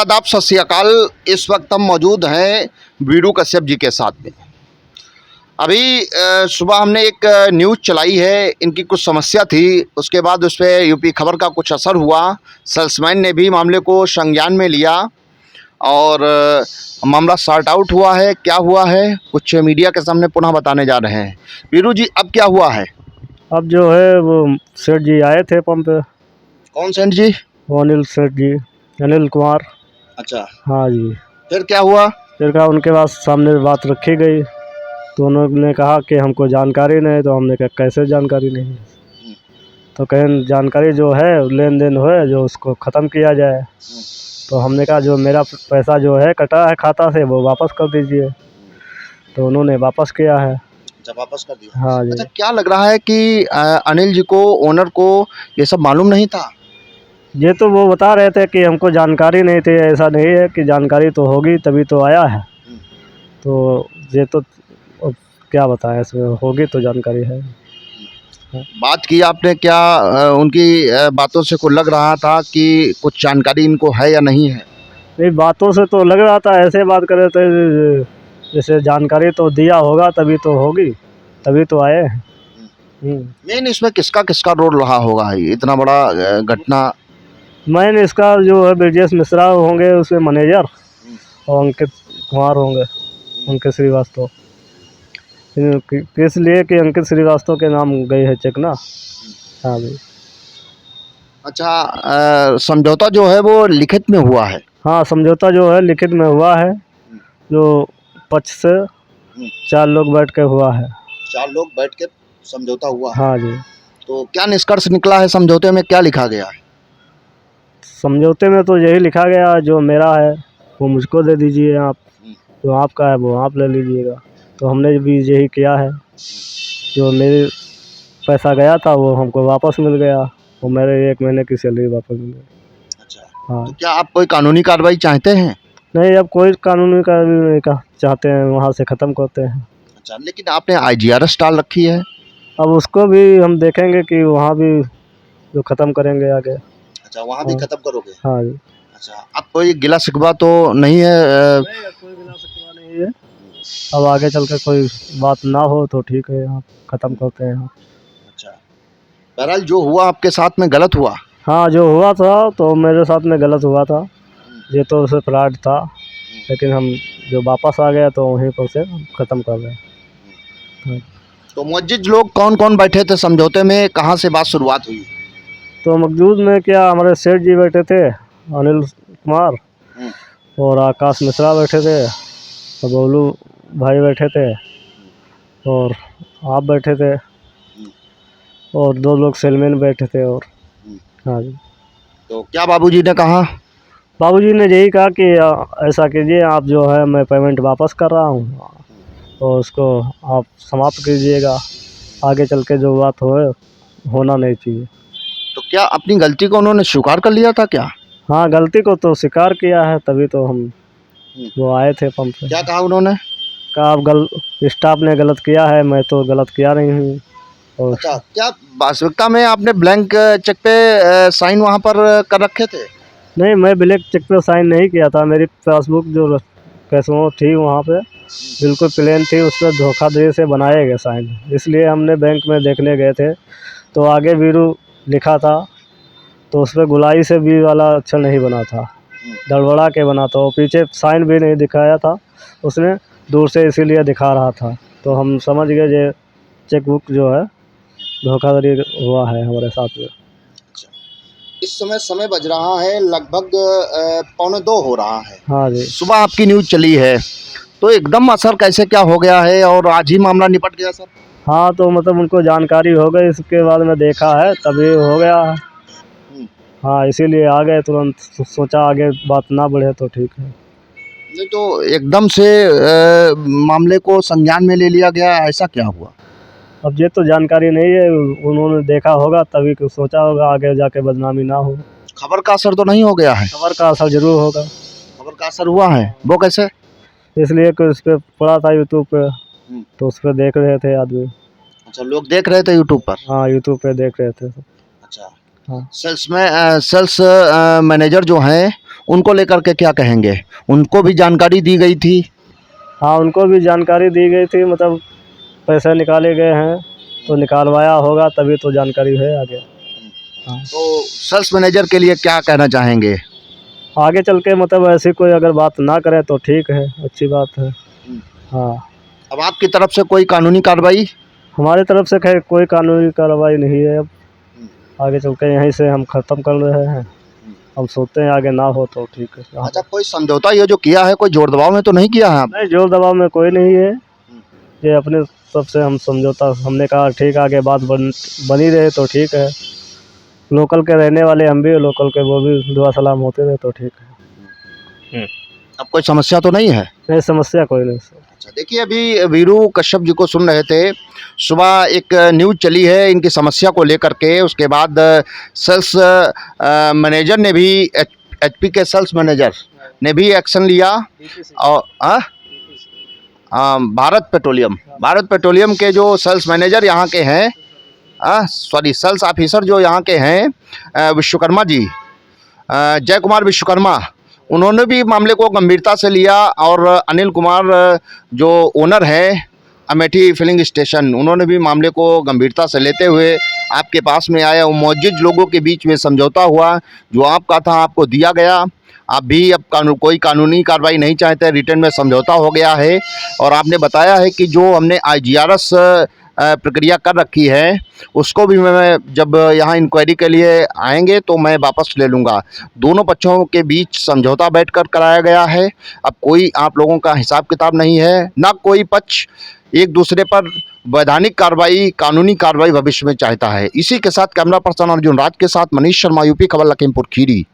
आदाब, सत श्री अकाल। इस वक्त हम मौजूद हैं वीरू कश्यप जी के साथ में। अभी सुबह हमने एक न्यूज़ चलाई है, इनकी कुछ समस्या थी, उसके बाद उस पर यूपी खबर का कुछ असर हुआ। सेल्समैन ने भी मामले को संज्ञान में लिया और मामला सॉर्ट आउट हुआ है। क्या हुआ है कुछ मीडिया के सामने पुनः बताने जा रहे हैं। वीरू जी, अब क्या हुआ है? अब जो है वो सेठ जी आए थे पंप पे। कौन सेठ जी? वो अनिल सेठ जी, अनिल कुमार। अच्छा, हाँ जी। फिर क्या हुआ? फिर कहा उनके पास सामने बात रखी गई तो उन्होंने कहा कि हमको जानकारी नहीं है। तो हमने कहा कैसे जानकारी नहीं है? तो कहें जानकारी जो है लेन देन है जो उसको ख़त्म किया जाए। तो हमने कहा जो मेरा पैसा जो है कटा है खाता से वो वापस कर दीजिए। तो उन्होंने वापस किया है। अच्छा, वापस कर दिया। हाँ जी। अच्छा, क्या लग रहा है कि अनिल जी को, ओनर को ये सब मालूम नहीं था? ये तो वो बता रहे थे कि हमको जानकारी नहीं थी। ऐसा नहीं है कि जानकारी तो होगी तभी तो आया है। तो ये तो अब क्या बताएं, इसमें होगी तो जानकारी है। बात की आपने क्या? उनकी बातों से कुछ लग रहा था कि कुछ जानकारी इनको है या नहीं है? नहीं, बातों से तो लग रहा था, ऐसे बात कर रहे थे जैसे जानकारी तो दिया होगा तभी तो होगी, तभी तो आए हैं। मेन इसमें किसका किसका रोल रहा होगा इतना बड़ा घटना? मैंने इसका जो है ब्रजेश मिश्रा होंगे उसके मैनेजर, और अंकित कुमार होंगे, अंकित श्रीवास्तव। किस लिए कि अंकित श्रीवास्तव के नाम गई है चेक ना। हाँ भाई। अच्छा, समझौता जो है वो लिखित में हुआ है? हाँ, समझौता जो है लिखित में हुआ है, जो पक्ष से 4 लोग बैठ के हुआ है। 4 लोग बैठ के समझौता हुआ है। हाँ जी। तो क्या निष्कर्ष निकला है? समझौते में क्या लिखा गया है? समझौते में तो यही लिखा गया जो मेरा है वो मुझको दे दीजिए आप, जो आपका है वो आप ले लीजिएगा। तो हमने भी यही किया है। जो मेरे पैसा गया था वो हमको वापस मिल गया, वो मेरे 1 महीने की सैलरी वापस मिल गई। अच्छा, हाँ। तो क्या आप कोई कानूनी कार्रवाई चाहते हैं? नहीं, अब कोई कानूनी कार्रवाई नहीं का चाहते हैं, वहाँ से ख़त्म करते हैं। अच्छा, लेकिन आपने IGRS डाल रखी है। अब उसको भी हम देखेंगे कि वहाँ भी जो ख़त्म करेंगे आगे। अच्छा, वहाँ भी खत्म करोगे? हाँ जी। अच्छा, अब कोई गिला शिकवा तो नहीं है? नहीं, अब कोई गिला शिकवा नहीं है। अब आगे चल कर कोई बात ना हो तो ठीक है, आप ख़त्म करते हैं। अच्छा, बहरहाल जो हुआ आपके साथ में गलत हुआ। हाँ, जो हुआ था तो मेरे साथ में गलत हुआ था, ये तो उसे फ्रॉड था, लेकिन हम जो वापस आ गया तो वहीं पर से ख़त्म कर रहे हैं। तो मुअज्जिज लोग कौन कौन बैठे थे समझौते में? कहाँ से बात शुरुआत हुई? तो मौजूद में क्या हमारे सेठ जी बैठे थे, अनिल कुमार, और आकाश मिश्रा बैठे थे, और बोलू भाई बैठे थे, और आप बैठे थे, और 2 लोग सेलमैन बैठे थे। और हाँ जी। तो क्या बाबूजी ने कहा? बाबूजी ने यही कहा कि ऐसा कीजिए आप, जो है मैं पेमेंट वापस कर रहा हूँ और उसको आप समाप्त कीजिएगा, आगे चल के जो बात होना नहीं चाहिए। तो क्या अपनी गलती को उन्होंने स्वीकार कर लिया था क्या? हाँ, गलती को तो स्वीकार किया है, तभी तो हम वो आए थे पंप पे। क्या कहा उन्होंने? कहा आप स्टाफ ने गलत किया है, मैं तो गलत किया नहीं हूँ। और अच्छा, क्या वास्तविकता में आपने ब्लैंक चेक पे साइन वहाँ पर कर रखे थे? नहीं, मैं ब्लैंक चेक पे साइन नहीं किया था। मेरी पासबुक जो कैसों थी वहाँ पे बिल्कुल प्लेन थी, उस पर धोखाधड़ी से बनाए गए साइन, इसलिए हमने बैंक में देखने गए थे तो आगे वीरू लिखा था, तो उस पर गुलाई से बी वाला अक्षर नहीं बना था, गड़बड़ा के बना था। और पीछे साइन भी नहीं दिखाया था उसने, दूर से इसीलिए दिखा रहा था। तो हम समझ गए ये चेक बुक जो है धोखाधड़ी हुआ है हमारे साथ में। इस समय बज रहा है लगभग 1:45 हो रहा है। हाँ जी। सुबह आपकी न्यूज़ चली है, तो एकदम असर कैसे क्या हो गया है और आज ही मामला निपट गया सर? हाँ, तो मतलब उनको जानकारी हो गई, इसके बाद में देखा है तभी हो गया है। हाँ, इसीलिए आ गए तुरंत, सोचा आगे बात ना बढ़े तो ठीक है। नहीं तो एकदम से मामले को संज्ञान में ले लिया गया, ऐसा क्या हुआ? अब ये तो जानकारी नहीं है, उन्होंने देखा होगा तभी कुछ सोचा होगा आगे जाके बदनामी ना हो। खबर का असर तो नहीं हो गया है? खबर का असर जरूर होगा। खबर का असर हुआ है, वो कैसे? इसलिए कि उस पर पड़ा था यूट्यूब पे, तो उस पर देख रहे थे आदमी। अच्छा, लोग देख रहे थे यूट्यूब पर? हाँ, यूट्यूब पे देख रहे थे। अच्छा। हाँ। सेल्स मैनेजर जो हैं उनको लेकर के क्या कहेंगे? उनको भी जानकारी दी गई थी? हाँ, उनको भी जानकारी दी गई थी, मतलब पैसे निकाले गए हैं तो निकालवाया होगा, तभी तो जानकारी है आगे। हाँ, तो सेल्स मैनेजर के लिए क्या कहना चाहेंगे? आगे चल के मतलब ऐसी कोई अगर बात ना करे तो ठीक है, अच्छी बात है। हाँ, अब आपकी तरफ से कोई कानूनी कार्रवाई? हमारी तरफ से खैर कोई कानूनी कार्रवाई नहीं है। अब आगे चल के यहीं से हम ख़त्म कर रहे हैं। हम सोचते हैं आगे ना हो तो ठीक है। अच्छा, कोई समझौता ये जो किया है कोई जोर दबाव में तो नहीं किया है आप? नहीं, जोर दबाव में कोई नहीं है। ये अपने तरफ से हम समझौता, हमने कहा ठीक, आगे बात बनी रहे तो ठीक है। लोकल के रहने वाले हम भी, लोकल के वो भी दुआ सलाम होते रहे तो ठीक है। अब कोई समस्या तो नहीं है? नहीं, समस्या कोई नहीं सर। अच्छा, देखिए अभी वीरू कश्यप जी को सुन रहे थे। सुबह एक न्यूज़ चली है इनकी समस्या को लेकर के, उसके बाद सेल्स मैनेजर ने भी एचपी के सेल्स मैनेजर ने भी एक्शन लिया। और भारत पेट्रोलियम के जो सेल्स मैनेजर यहाँ के हैं, सेल्स ऑफिसर जो यहाँ के हैं विश्वकर्मा जी, जय कुमार विश्वकर्मा, उन्होंने भी मामले को गंभीरता से लिया। और अनिल कुमार जो ओनर है अमेठी फिलिंग स्टेशन, उन्होंने भी मामले को गंभीरता से लेते हुए आपके पास में आया। वो मौजूद लोगों के बीच में समझौता हुआ, जो आपका था आपको दिया गया। आप भी अब कोई कानूनी कार्रवाई नहीं चाहते, रिटर्न में समझौता हो गया है। और आपने बताया है कि जो हमने IGRS प्रक्रिया कर रखी है उसको भी मैं जब यहाँ इंक्वायरी के लिए आएंगे तो मैं वापस ले लूँगा। दोनों पक्षों के बीच समझौता बैठकर कराया गया है। अब कोई आप लोगों का हिसाब किताब नहीं है, ना कोई पक्ष एक दूसरे पर वैधानिक कार्रवाई, कानूनी कार्रवाई भविष्य में चाहता है। इसी के साथ कैमरा पर्सन अर्जुन राज के साथ मनीष शर्मा, यूपी खबर, लखीमपुर खीरी।